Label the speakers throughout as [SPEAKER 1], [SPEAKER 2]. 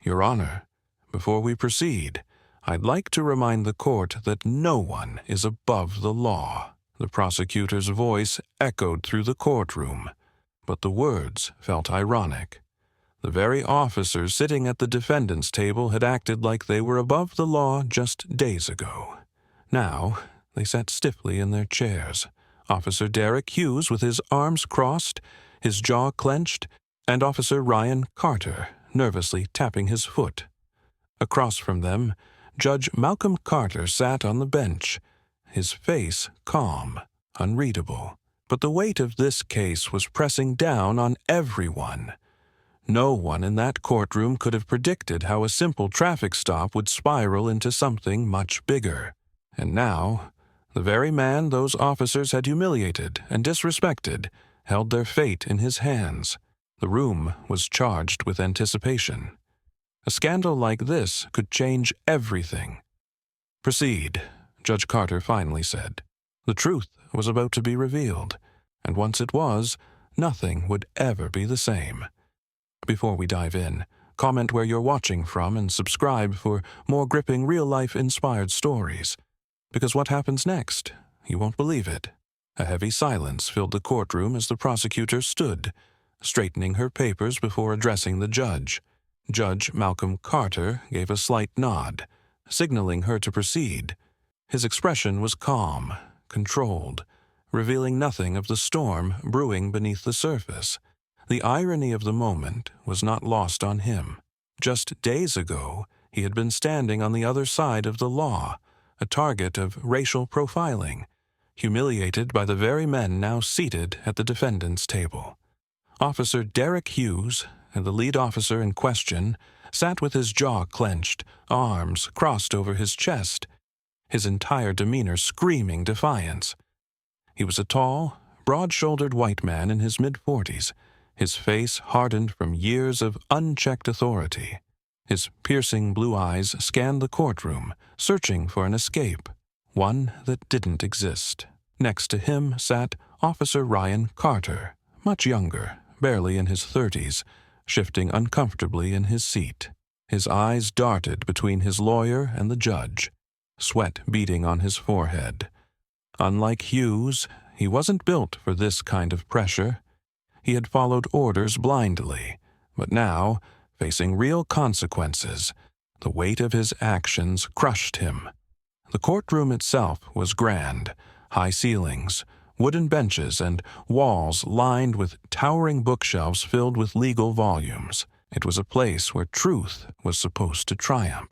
[SPEAKER 1] Your Honor, before we proceed, I'd like to remind the court that no one is above the law. The prosecutor's voice echoed through the courtroom, but the words felt ironic. The very officers sitting at the defendant's table had acted like they were above the law just days ago. Now, they sat stiffly in their chairs. Officer Derek Hughes with his arms crossed, his jaw clenched, and Officer Ryan Carter nervously tapping his foot. Across from them, Judge Malcolm Carter sat on the bench, his face calm, unreadable. But the weight of this case was pressing down on everyone. No one in that courtroom could have predicted how a simple traffic stop would spiral into something much bigger. And now, the very man those officers had humiliated and disrespected held their fate in his hands. The room was charged with anticipation. A scandal like this could change everything. "Proceed," Judge Carter finally said. The truth was about to be revealed, and once it was, nothing would ever be the same. Before we dive in, comment where you're watching from and subscribe for more gripping real-life inspired stories. Because what happens next? You won't believe it. A heavy silence filled the courtroom as the prosecutor stood, straightening her papers before addressing the judge. Judge Malcolm Carter gave a slight nod, signaling her to proceed. His expression was calm, controlled, revealing nothing of the storm brewing beneath the surface. The irony of the moment was not lost on him. Just days ago, he had been standing on the other side of the law, a target of racial profiling, humiliated by the very men now seated at the defendant's table. Officer Derek Hughes, and the lead officer in question, sat with his jaw clenched, arms crossed over his chest, his entire demeanor screaming defiance. He was a tall, broad-shouldered white man in his mid-40s, his face hardened from years of unchecked authority. His piercing blue eyes scanned the courtroom, searching for an escape, one that didn't exist. Next to him sat Officer Ryan Carter, much younger, barely in his 30s, shifting uncomfortably in his seat. His eyes darted between his lawyer and the judge, sweat beading on his forehead. Unlike Hughes, he wasn't built for this kind of pressure. He had followed orders blindly, but now, facing real consequences, the weight of his actions crushed him. The courtroom itself was grand, high ceilings, wooden benches, and walls lined with towering bookshelves filled with legal volumes. It was a place where truth was supposed to triumph,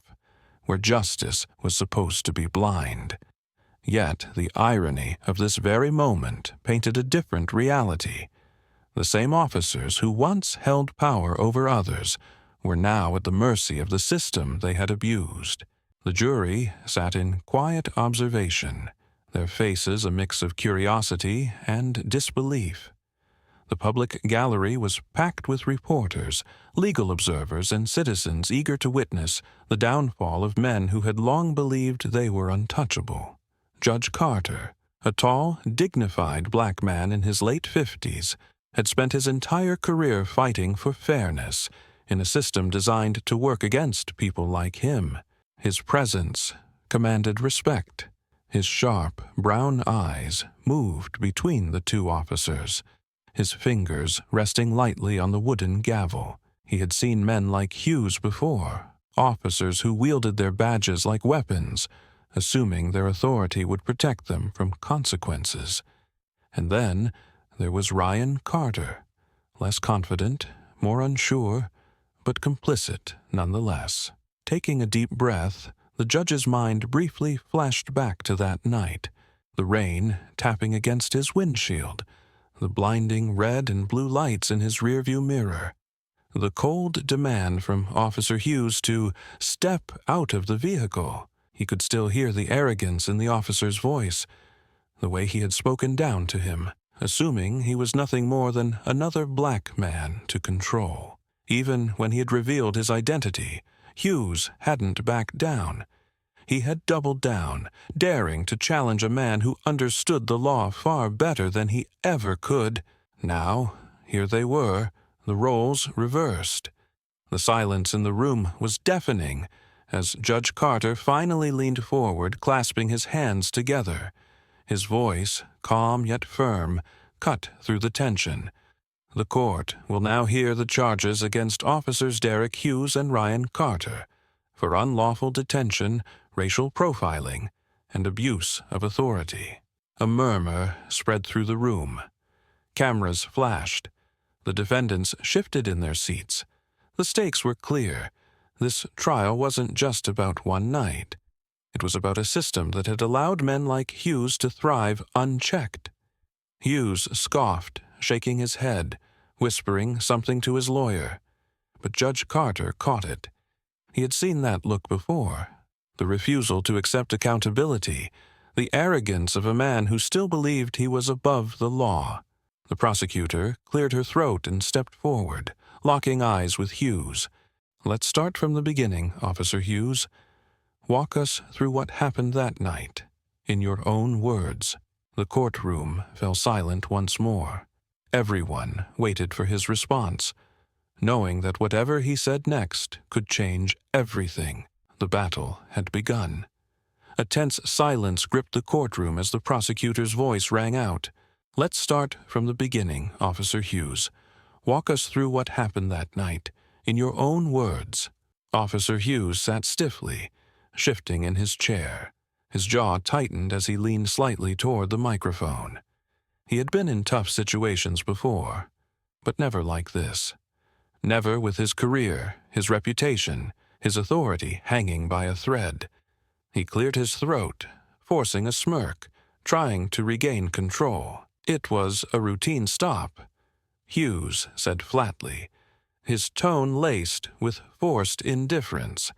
[SPEAKER 1] where justice was supposed to be blind. Yet the irony of this very moment painted a different reality. The same officers who once held power over others were now at the mercy of the system they had abused. The jury sat in quiet observation, their faces a mix of curiosity and disbelief. The public gallery was packed with reporters, legal observers, and citizens eager to witness the downfall of men who had long believed they were untouchable. Judge Carter, a tall, dignified black man in his late 50s, had spent his entire career fighting for fairness in a system designed to work against people like him. His presence commanded respect. His sharp, brown eyes moved between the two officers, his fingers resting lightly on the wooden gavel. He had seen men like Hughes before, officers who wielded their badges like weapons, assuming their authority would protect them from consequences. And then there was Ryan Carter, less confident, more unsure, but complicit nonetheless. Taking a deep breath, the judge's mind briefly flashed back to that night, the rain tapping against his windshield, the blinding red and blue lights in his rearview mirror, the cold demand from Officer Hughes to step out of the vehicle. He could still hear the arrogance in the officer's voice, the way he had spoken down to him, assuming he was nothing more than another black man to control. Even when he had revealed his identity, Hughes hadn't backed down. He had doubled down, daring to challenge a man who understood the law far better than he ever could. Now, here they were, the roles reversed. The silence in the room was deafening as Judge Carter finally leaned forward, clasping his hands together. His voice, calm yet firm, cut through the tension. The court will now hear the charges against Officers Derek Hughes and Ryan Carter for unlawful detention, racial profiling, and abuse of authority. A murmur spread through the room. Cameras flashed. The defendants shifted in their seats. The stakes were clear. This trial wasn't just about one night. It was about a system that had allowed men like Hughes to thrive unchecked. Hughes scoffed, shaking his head, whispering something to his lawyer. But Judge Carter caught it. He had seen that look before. The refusal to accept accountability, the arrogance of a man who still believed he was above the law. The prosecutor cleared her throat and stepped forward, locking eyes with Hughes. "Let's start from the beginning, Officer Hughes. Walk us through what happened that night, in your own words." The courtroom fell silent once more. Everyone waited for his response, knowing that whatever he said next could change everything. The battle had begun. A tense silence gripped the courtroom as the prosecutor's voice rang out. "Let's start from the beginning, Officer Hughes. Walk us through what happened that night, in your own words." Officer Hughes sat stiffly, shifting in his chair. His jaw tightened as he leaned slightly toward the microphone. He had been in tough situations before, but never like this. Never with his career, his reputation, his authority hanging by a thread. He cleared his throat, forcing a smirk, trying to regain control. It was a routine stop, Hughes said flatly, his tone laced with forced indifference.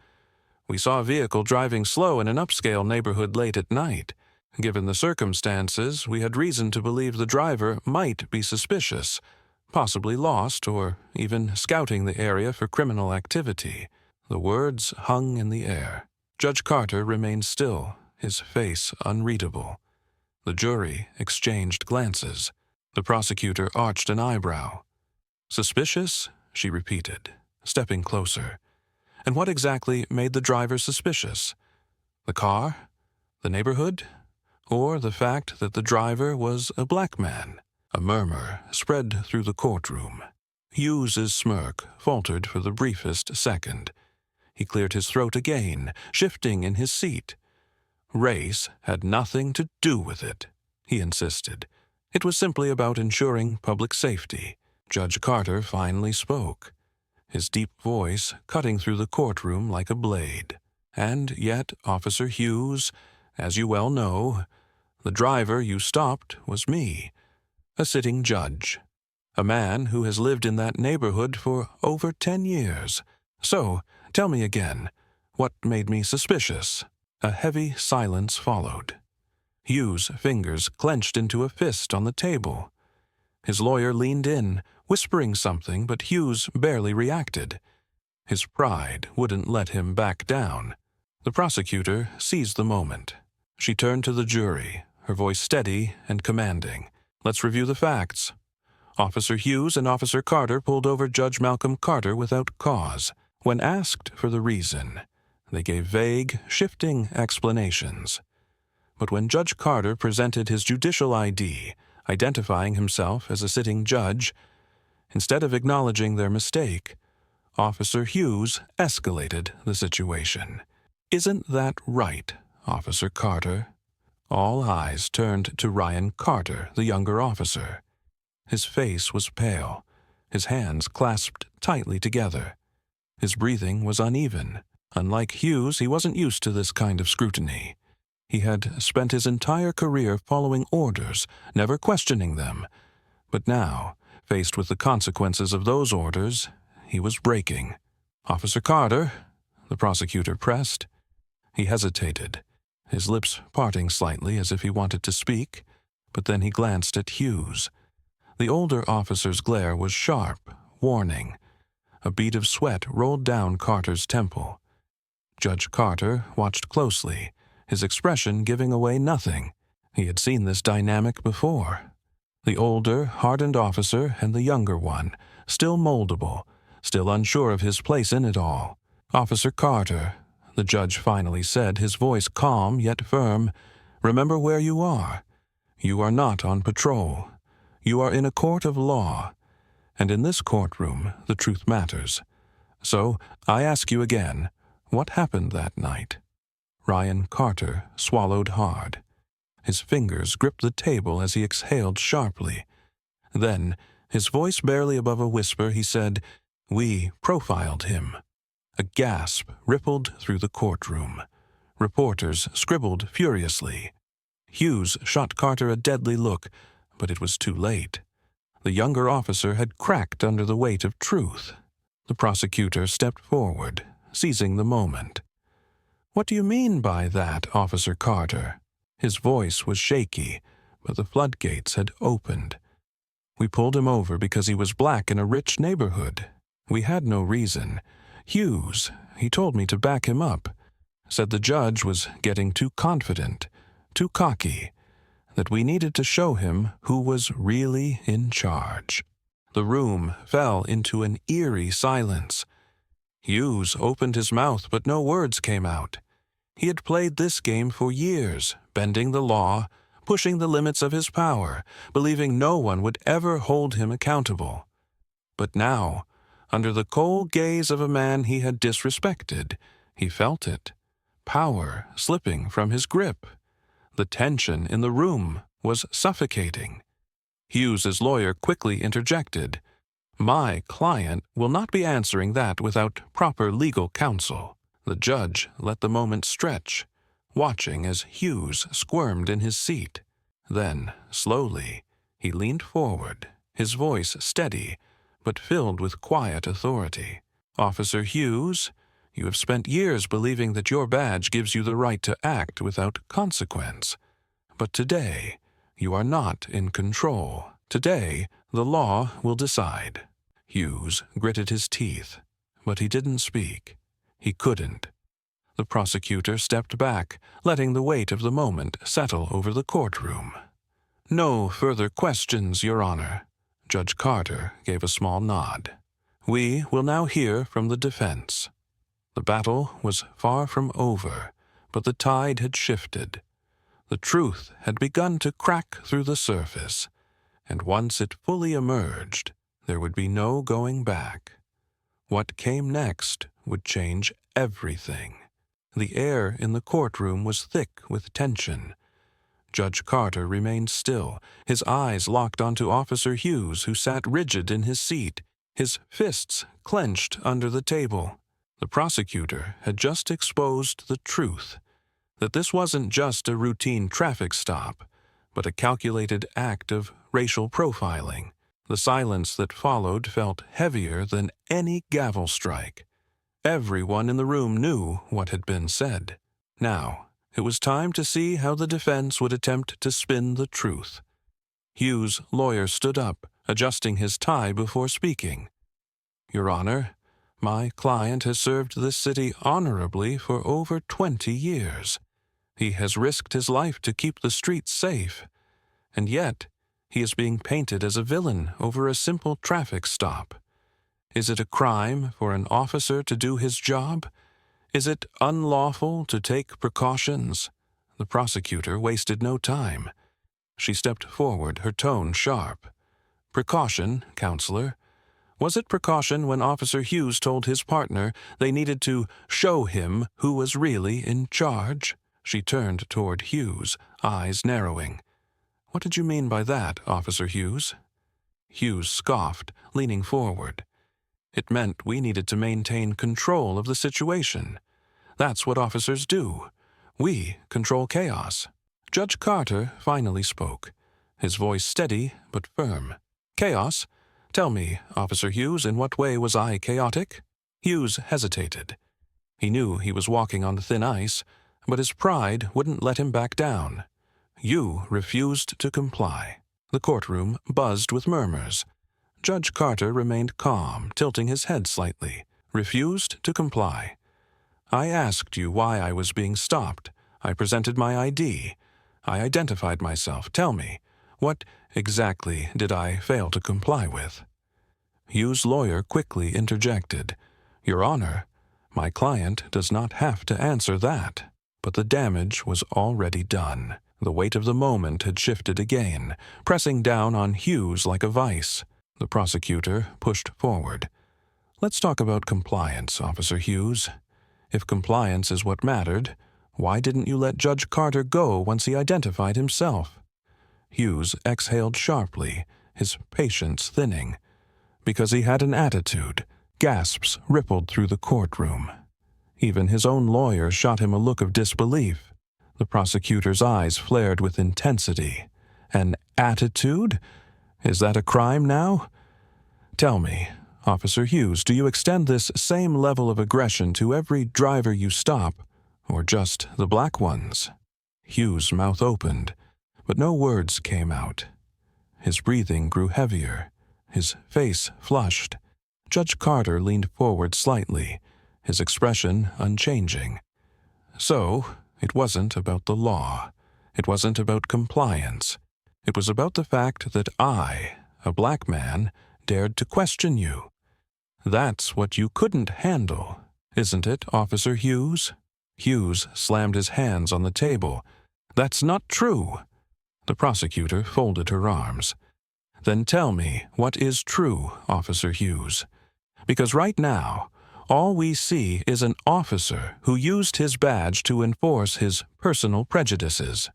[SPEAKER 1] "We saw a vehicle driving slow in an upscale neighborhood late at night. Given the circumstances, we had reason to believe the driver might be suspicious, possibly lost or even scouting the area for criminal activity." The words hung in the air. Judge Carter remained still, his face unreadable. The jury exchanged glances. The prosecutor arched an eyebrow. "Suspicious?" she repeated, stepping closer. "And what exactly made the driver suspicious? The car? The neighborhood? Or the fact that the driver was a black man?" A murmur spread through the courtroom. Hughes's smirk faltered for the briefest second. He cleared his throat again, shifting in his seat. "Race had nothing to do with it," he insisted. "It was simply about ensuring public safety." Judge Carter finally spoke, his deep voice cutting through the courtroom like a blade. "And yet, Officer Hughes, as you well know, the driver you stopped was me, a sitting judge, a man who has lived in that neighborhood for over 10 years. So, tell me again, what made me suspicious?" A heavy silence followed. Hughes' fingers clenched into a fist on the table. His lawyer leaned in, whispering something, but Hughes barely reacted. His pride wouldn't let him back down. The prosecutor seized the moment. She turned to the jury, her voice steady and commanding. "Let's review the facts. Officer Hughes and Officer Carter pulled over Judge Malcolm Carter without cause. When asked for the reason, they gave vague, shifting explanations. But when Judge Carter presented his judicial ID, identifying himself as a sitting judge, instead of acknowledging their mistake, Officer Hughes escalated the situation. "Isn't that right, Officer Carter?" All eyes turned to Ryan Carter, the younger officer. His face was pale, his hands clasped tightly together. His breathing was uneven. Unlike Hughes, he wasn't used to this kind of scrutiny. He had spent his entire career following orders, never questioning them. But now, faced with the consequences of those orders, he was breaking. "Officer Carter," the prosecutor pressed. He hesitated, his lips parting slightly as if he wanted to speak, but then he glanced at Hughes. The older officer's glare was sharp, warning. A bead of sweat rolled down Carter's temple. Judge Carter watched closely, his expression giving away nothing. He had seen this dynamic before. The older, hardened officer and the younger one, still moldable, still unsure of his place in it all. "Officer Carter," the judge finally said, his voice calm yet firm, "remember where you are. You are not on patrol. You are in a court of law, and in this courtroom the truth matters. So I ask you again, what happened that night?" Ryan Carter swallowed hard. His fingers gripped the table as he exhaled sharply. Then, his voice barely above a whisper, he said, "We profiled him." A gasp rippled through the courtroom. Reporters scribbled furiously. Hughes shot Carter a deadly look, but it was too late. The younger officer had cracked under the weight of truth. The prosecutor stepped forward, seizing the moment. "What do you mean by that, Officer Carter?" His voice was shaky, but the floodgates had opened. "We pulled him over because he was black in a rich neighborhood. We had no reason. Hughes, he told me to back him up. Said the judge was getting too confident, too cocky, that we needed to show him who was really in charge." The room fell into an eerie silence. Hughes opened his mouth, but no words came out. He had played this game for years, bending the law, pushing the limits of his power, believing no one would ever hold him accountable. But now, under the cold gaze of a man he had disrespected, he felt it. Power slipping from his grip. The tension in the room was suffocating. Hughes's lawyer quickly interjected, "My client will not be answering that without proper legal counsel." The judge let the moment stretch, watching as Hughes squirmed in his seat. Then, slowly, he leaned forward, his voice steady, but filled with quiet authority. "Officer Hughes, you have spent years believing that your badge gives you the right to act without consequence. But today, you are not in control. Today, the law will decide." Hughes gritted his teeth, but he didn't speak. He couldn't. The prosecutor stepped back, letting the weight of the moment settle over the courtroom. "No further questions, Your Honor." Judge Carter gave a small nod. "We will now hear from the defense." The battle was far from over, but the tide had shifted. The truth had begun to crack through the surface, and once it fully emerged, there would be no going back. What came next would change everything. The air in the courtroom was thick with tension. Judge Carter remained still, his eyes locked onto Officer Hughes, who sat rigid in his seat, his fists clenched under the table. The prosecutor had just exposed the truth, that this wasn't just a routine traffic stop, but a calculated act of racial profiling. The silence that followed felt heavier than any gavel strike. Everyone in the room knew what had been said. Now, it was time to see how the defense would attempt to spin the truth. Hughes' lawyer stood up, adjusting his tie before speaking. "Your Honor, my client has served this city honorably for over 20 years. He has risked his life to keep the streets safe, and yet he is being painted as a villain over a simple traffic stop. Is it a crime for an officer to do his job? Is it unlawful to take precautions?" The prosecutor wasted no time. She stepped forward, her tone sharp. "Precaution, Counselor. Was it precaution when Officer Hughes told his partner they needed to show him who was really in charge?" She turned toward Hughes, eyes narrowing. "What did you mean by that, Officer Hughes?" Hughes scoffed, leaning forward. "It meant we needed to maintain control of the situation. That's what officers do. We control chaos." Judge Carter finally spoke, his voice steady but firm. "Chaos? Tell me, Officer Hughes, in what way was I chaotic?" Hughes hesitated. He knew he was walking on thin ice, but his pride wouldn't let him back down. "You refused to comply." The courtroom buzzed with murmurs. Judge Carter remained calm, tilting his head slightly. "Refused to comply. I asked you why I was being stopped. I presented my ID. I identified myself. Tell me, what exactly did I fail to comply with?" Hugh's lawyer quickly interjected. "Your Honor, my client does not have to answer that." But the damage was already done. The weight of the moment had shifted again, pressing down on Hughes like a vice. The prosecutor pushed forward. "Let's talk about compliance, Officer Hughes. If compliance is what mattered, why didn't you let Judge Carter go once he identified himself?" Hughes exhaled sharply, his patience thinning. "Because he had an attitude." Gasps rippled through the courtroom. Even his own lawyer shot him a look of disbelief. The prosecutor's eyes flared with intensity. "An attitude? Is that a crime now? Tell me, Officer Hughes, do you extend this same level of aggression to every driver you stop, or just the black ones?" Hughes' mouth opened, but no words came out. His breathing grew heavier, his face flushed. Judge Carter leaned forward slightly, his expression unchanging. "So, it wasn't about the law. It wasn't about compliance. It was about the fact that I, a black man, dared to question you. That's what you couldn't handle, isn't it, Officer Hughes?" Hughes slammed his hands on the table. "That's not true." The prosecutor folded her arms. "Then tell me what is true, Officer Hughes. Because right now, all we see is an officer who used his badge to enforce his personal prejudices."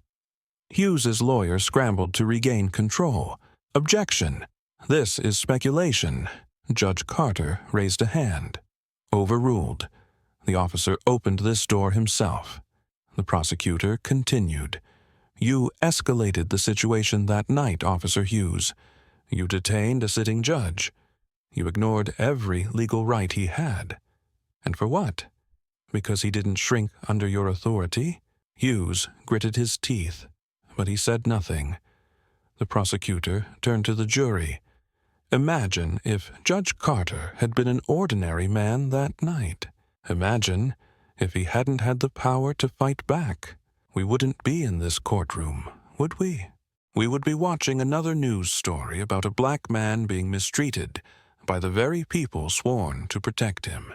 [SPEAKER 1] Hughes's lawyer scrambled to regain control. "Objection! This is speculation." Judge Carter raised a hand. Overruled. The officer opened this door himself. The prosecutor continued. "You escalated the situation that night, Officer Hughes. You detained a sitting judge. You ignored every legal right he had. And for what? Because he didn't shrink under your authority?" Hughes gritted his teeth, but he said nothing. The prosecutor turned to the jury. "Imagine if Judge Carter had been an ordinary man that night. Imagine if he hadn't had the power to fight back. We wouldn't be in this courtroom, would we? We would be watching another news story about a black man being mistreated by the very people sworn to protect him."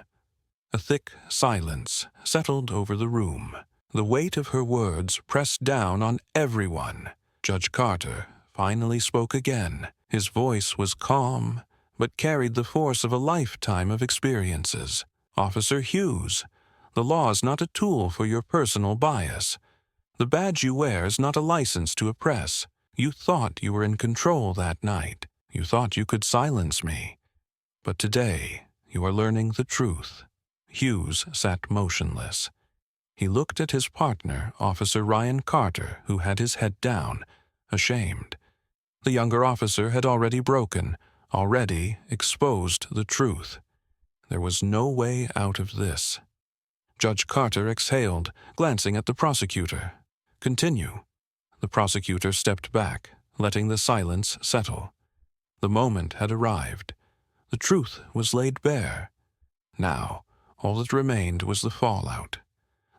[SPEAKER 1] A thick silence settled over the room. The weight of her words pressed down on everyone. Judge Carter finally spoke again. His voice was calm, but carried the force of a lifetime of experiences. "Officer Hughes, the law is not a tool for your personal bias. The badge you wear is not a license to oppress. You thought you were in control that night. You thought you could silence me. But today, you are learning the truth." Hughes sat motionless. He looked at his partner, Officer Ryan Carter, who had his head down, ashamed. The younger officer had already broken, already exposed the truth. There was no way out of this. Judge Carter exhaled, glancing at the prosecutor. "Continue." The prosecutor stepped back, letting the silence settle. The moment had arrived. The truth was laid bare. Now, all that remained was the fallout.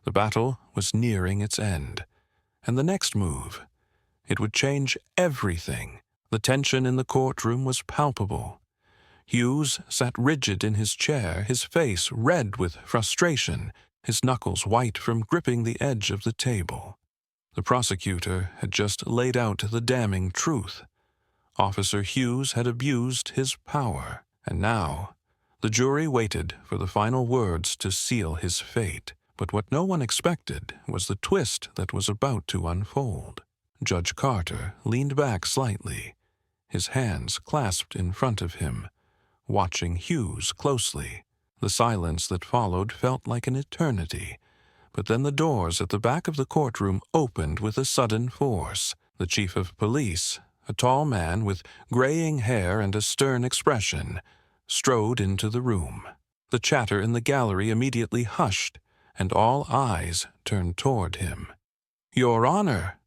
[SPEAKER 1] The battle was nearing its end. And the next move, it would change everything. The tension in the courtroom was palpable. Hughes sat rigid in his chair, his face red with frustration, his knuckles white from gripping the edge of the table. The prosecutor had just laid out the damning truth. Officer Hughes had abused his power, and now the jury waited for the final words to seal his fate. But what no one expected was the twist that was about to unfold. Judge Carter leaned back slightly, his hands clasped in front of him, watching Hughes closely. The silence that followed felt like an eternity. But then the doors at the back of the courtroom opened with a sudden force. The chief of police, a tall man with graying hair and a stern expression, strode into the room. The chatter in the gallery immediately hushed, and all eyes turned toward him. "Your Honor,"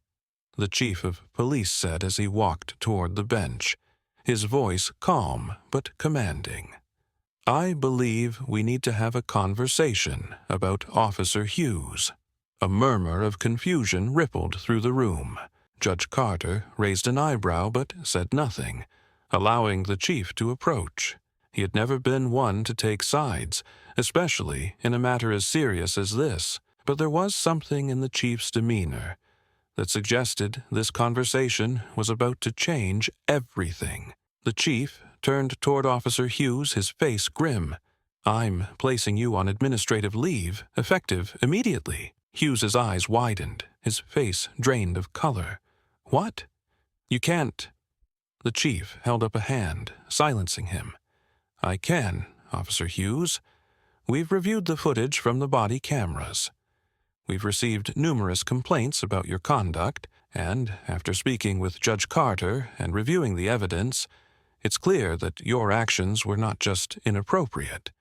[SPEAKER 1] the chief of police said as he walked toward the bench, his voice calm but commanding. "I believe we need to have a conversation about Officer Hughes." A murmur of confusion rippled through the room. Judge Carter raised an eyebrow but said nothing, allowing the chief to approach. He had never been one to take sides, especially in a matter as serious as this, but there was something in the chief's demeanor that suggested this conversation was about to change everything. The chief turned toward Officer Hughes, his face grim. "I'm placing you on administrative leave, effective immediately." Hughes's eyes widened, his face drained of color. "What? You can't." The chief held up a hand, silencing him. "I can, Officer Hughes. We've reviewed the footage from the body cameras. We've received numerous complaints about your conduct, and after speaking with Judge Carter and reviewing the evidence, it's clear that your actions were not just inappropriate.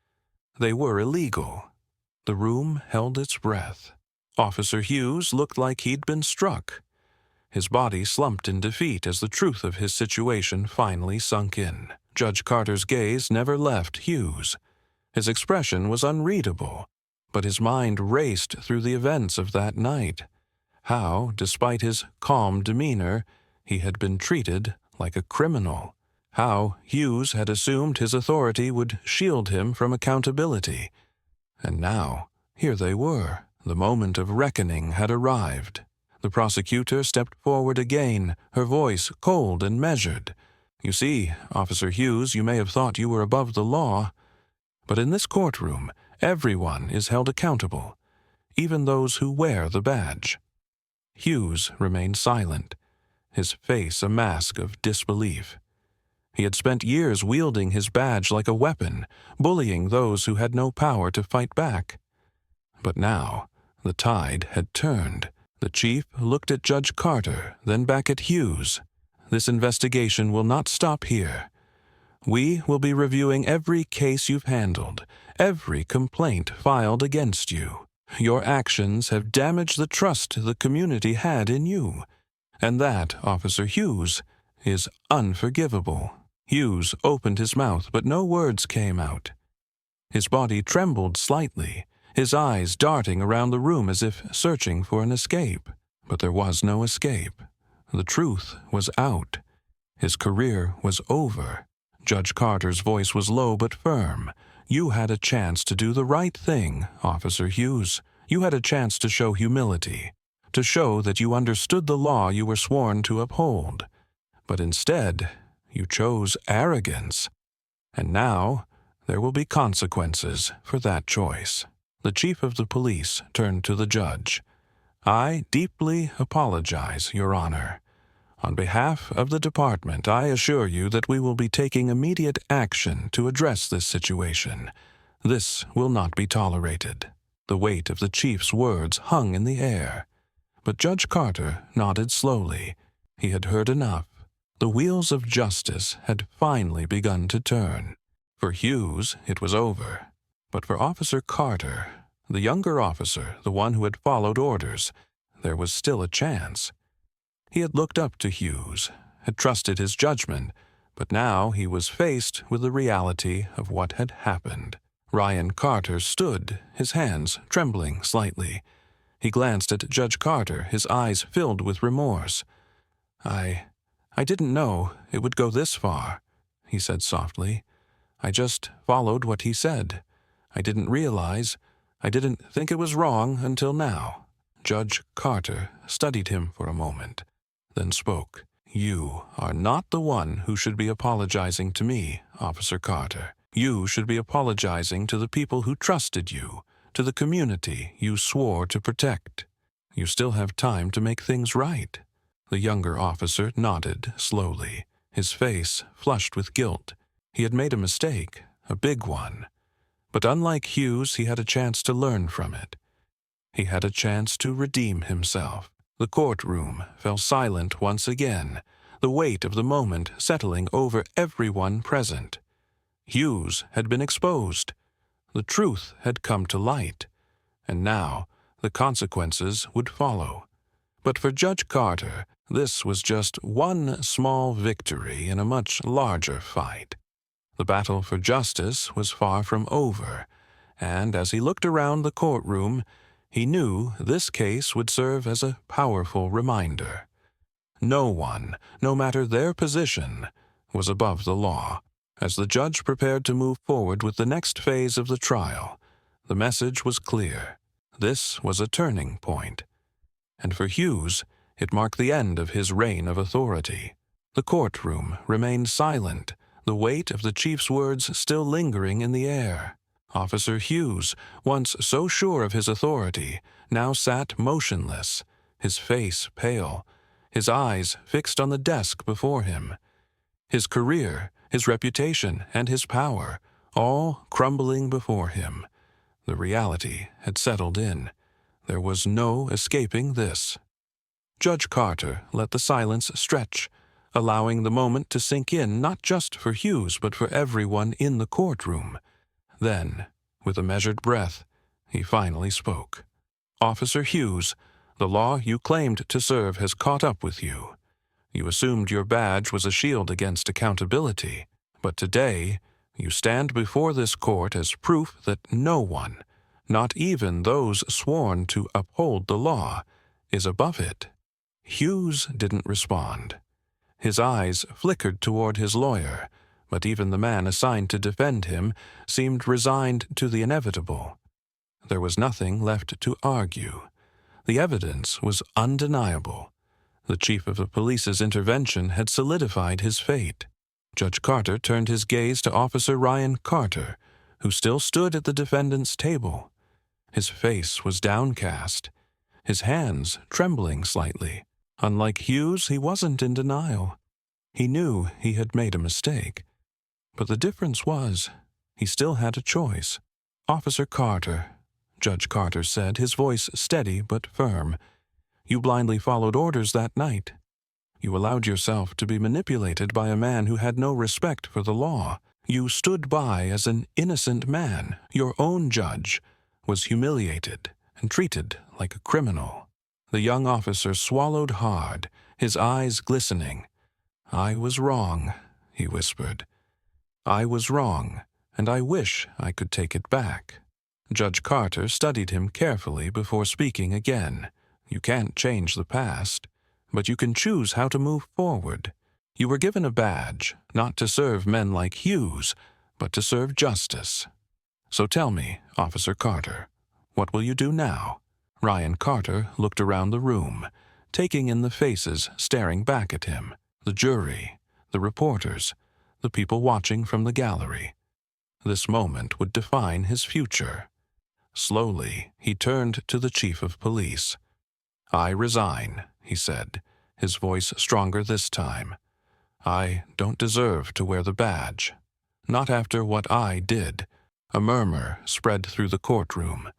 [SPEAKER 1] They were illegal." The room held its breath. Officer Hughes looked like he'd been struck. His body slumped in defeat as the truth of his situation finally sunk in. Judge Carter's gaze never left Hughes. His expression was unreadable, but his mind raced through the events of that night. How, despite his calm demeanor, he had been treated like a criminal. How Hughes had assumed his authority would shield him from accountability. And now, here they were. The moment of reckoning had arrived. The prosecutor stepped forward again, her voice cold and measured. "You see, Officer Hughes, you may have thought you were above the law, but in this courtroom, everyone is held accountable, even those who wear the badge." Hughes remained silent, his face a mask of disbelief. He had spent years wielding his badge like a weapon, bullying those who had no power to fight back. But now, the tide had turned. The chief looked at Judge Carter, then back at Hughes. "This investigation will not stop here. We will be reviewing every case you've handled, every complaint filed against you. Your actions have damaged the trust the community had in you, and that, Officer Hughes, is unforgivable." Hughes opened his mouth, but no words came out. His body trembled slightly, his eyes darting around the room as if searching for an escape. But there was no escape. The truth was out. His career was over. Judge Carter's voice was low but firm. "You had a chance to do the right thing, Officer Hughes. You had a chance to show humility, to show that you understood the law you were sworn to uphold. But instead, you chose arrogance. And now, there will be consequences for that choice." The chief of the police turned to the judge. "I deeply apologize, Your Honor. On behalf of the department, I assure you that we will be taking immediate action to address this situation. This will not be tolerated." The weight of the chief's words hung in the air. But Judge Carter nodded slowly. He had heard enough. The wheels of justice had finally begun to turn. For Hughes, it was over. But for Officer Carter, the younger officer, the one who had followed orders, there was still a chance. He had looked up to Hughes, had trusted his judgment, but now he was faced with the reality of what had happened. Ryan Carter stood, his hands trembling slightly. He glanced at Judge Carter, his eyes filled with remorse. I didn't know it would go this far," he said softly. "I just followed what he said. I didn't think it was wrong until now." Judge Carter studied him for a moment, then spoke. "You are not the one who should be apologizing to me, Officer Carter. You should be apologizing to the people who trusted you, to the community you swore to protect. You still have time to make things right." The younger officer nodded slowly, his face flushed with guilt. He had made a mistake, a big one. But unlike Hughes, he had a chance to learn from it. He had a chance to redeem himself. The courtroom fell silent once again, the weight of the moment settling over everyone present. Hughes had been exposed. The truth had come to light. And now the consequences would follow. But for Judge Carter, this was just one small victory in a much larger fight. The battle for justice was far from over, and as he looked around the courtroom, he knew this case would serve as a powerful reminder. No one, no matter their position, was above the law. As the judge prepared to move forward with the next phase of the trial, the message was clear. This was a turning point. And for Hughes, it marked the end of his reign of authority. The courtroom remained silent, the weight of the chief's words still lingering in the air. Officer Hughes, once so sure of his authority, now sat motionless, his face pale, his eyes fixed on the desk before him. His career, his reputation, and his power, all crumbling before him. The reality had settled in. There was no escaping this. Judge Carter let the silence stretch, allowing the moment to sink in not just for Hughes but for everyone in the courtroom. Then, with a measured breath, he finally spoke. "Officer Hughes, the law you claimed to serve has caught up with you. You assumed your badge was a shield against accountability, but today you stand before this court as proof that no one, not even those sworn to uphold the law, is above it." Hughes didn't respond. His eyes flickered toward his lawyer, but even the man assigned to defend him seemed resigned to the inevitable. There was nothing left to argue. The evidence was undeniable. The chief of the police's intervention had solidified his fate. Judge Carter turned his gaze to Officer Ryan Carter, who still stood at the defendant's table. His face was downcast, his hands trembling slightly. Unlike Hughes, he wasn't in denial. He knew he had made a mistake. But the difference was, he still had a choice. "Officer Carter," Judge Carter said, his voice steady but firm, "you blindly followed orders that night. You allowed yourself to be manipulated by a man who had no respect for the law. You stood by as an innocent man. Your own judge was humiliated and treated like a criminal." The young officer swallowed hard, his eyes glistening. "I was wrong," he whispered. "I was wrong, and I wish I could take it back." Judge Carter studied him carefully before speaking again. "You can't change the past, but you can choose how to move forward. You were given a badge, not to serve men like Hughes, but to serve justice. So tell me, Officer Carter, what will you do now?" Ryan Carter looked around the room, taking in the faces staring back at him, the jury, the reporters, the people watching from the gallery. This moment would define his future. Slowly, he turned to the chief of police. "I resign," he said, his voice stronger this time. "I don't deserve to wear the badge. Not after what I did." A murmur spread through the courtroom.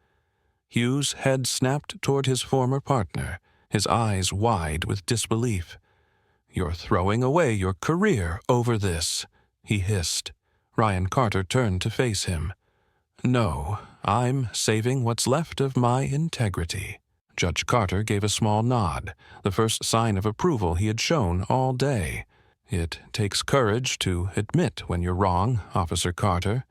[SPEAKER 1] Hughes' head snapped toward his former partner, his eyes wide with disbelief. "You're throwing away your career over this," he hissed. Ryan Carter turned to face him. "No, I'm saving what's left of my integrity." Judge Carter gave a small nod, the first sign of approval he had shown all day. "It takes courage to admit when you're wrong, Officer Carter.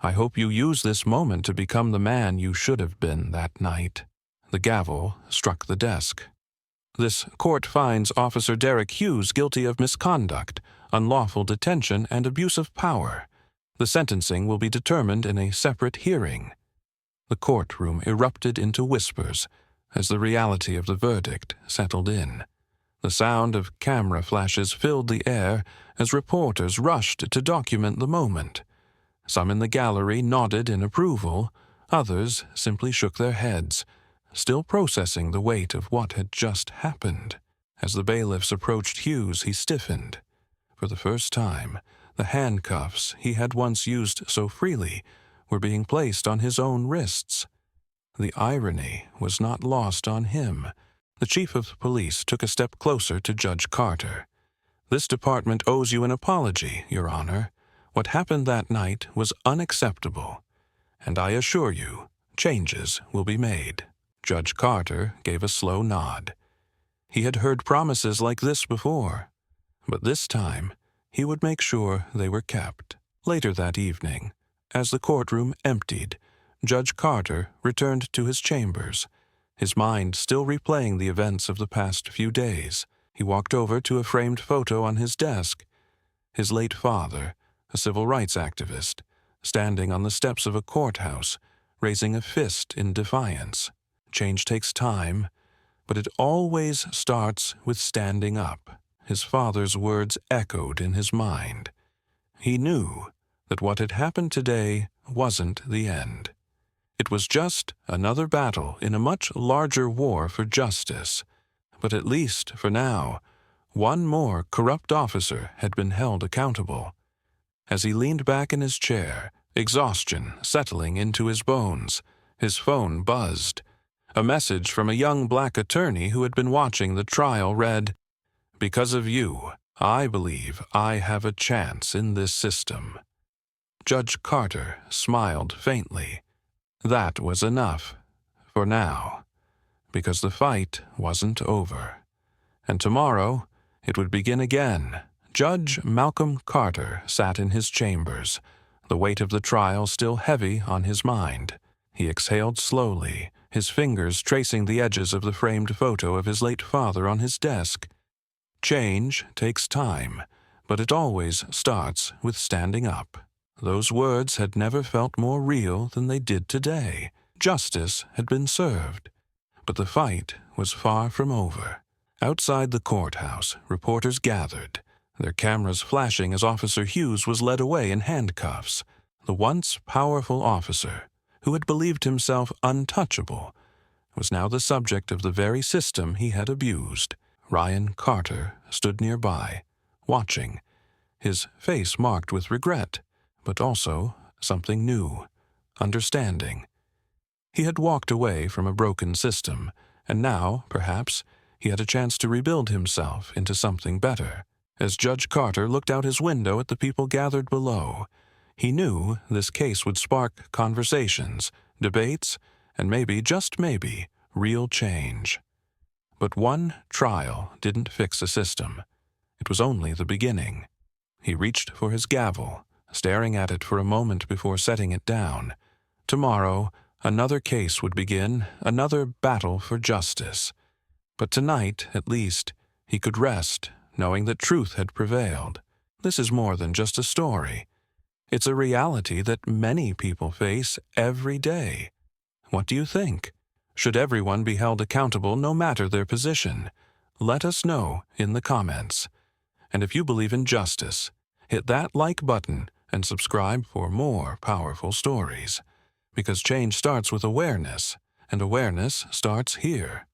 [SPEAKER 1] I hope you use this moment to become the man you should have been that night." The gavel struck the desk. "This court finds Officer Derek Hughes guilty of misconduct, unlawful detention, and abuse of power. The sentencing will be determined in a separate hearing." The courtroom erupted into whispers as the reality of the verdict settled in. The sound of camera flashes filled the air as reporters rushed to document the moment. Some in the gallery nodded in approval, others simply shook their heads, still processing the weight of what had just happened. As the bailiffs approached Hughes, he stiffened. For the first time, the handcuffs he had once used so freely were being placed on his own wrists. The irony was not lost on him. The chief of police took a step closer to Judge Carter. "This department owes you an apology, Your Honor. What happened that night was unacceptable, and I assure you, changes will be made." Judge Carter gave a slow nod. He had heard promises like this before, but this time he would make sure they were kept. Later that evening, as the courtroom emptied, Judge Carter returned to his chambers, his mind still replaying the events of the past few days. He walked over to a framed photo on his desk. His late father, a civil rights activist, standing on the steps of a courthouse, raising a fist in defiance. Change takes time, but it always starts with standing up. His father's words echoed in his mind. He knew that what had happened today wasn't the end. It was just another battle in a much larger war for justice. But at least, for now, one more corrupt officer had been held accountable. As he leaned back in his chair, exhaustion settling into his bones, his phone buzzed. A message from a young black attorney who had been watching the trial read, "Because of you, I believe I have a chance in this system." Judge Carter smiled faintly. That was enough, for now, because the fight wasn't over. And tomorrow, it would begin again. Judge Malcolm Carter sat in his chambers, the weight of the trial still heavy on his mind. He exhaled slowly, his fingers tracing the edges of the framed photo of his late father on his desk. Change takes time, but it always starts with standing up. Those words had never felt more real than they did today. Justice had been served, but the fight was far from over. Outside the courthouse, reporters gathered, their cameras flashing as Officer Hughes was led away in handcuffs. The once powerful officer, who had believed himself untouchable, was now the subject of the very system he had abused. Ryan Carter stood nearby, watching, his face marked with regret, but also something new, understanding. He had walked away from a broken system, and now, perhaps, he had a chance to rebuild himself into something better. As Judge Carter looked out his window at the people gathered below, he knew this case would spark conversations, debates, and maybe, just maybe, real change. But one trial didn't fix a system. It was only the beginning. He reached for his gavel, staring at it for a moment before setting it down. Tomorrow, another case would begin, another battle for justice. But tonight, at least, he could rest, knowing that truth had prevailed. This is more than just a story. It's a reality that many people face every day. What do you think? Should everyone be held accountable no matter their position? Let us know in the comments. And if you believe in justice, hit that like button and subscribe for more powerful stories. Because change starts with awareness, and awareness starts here.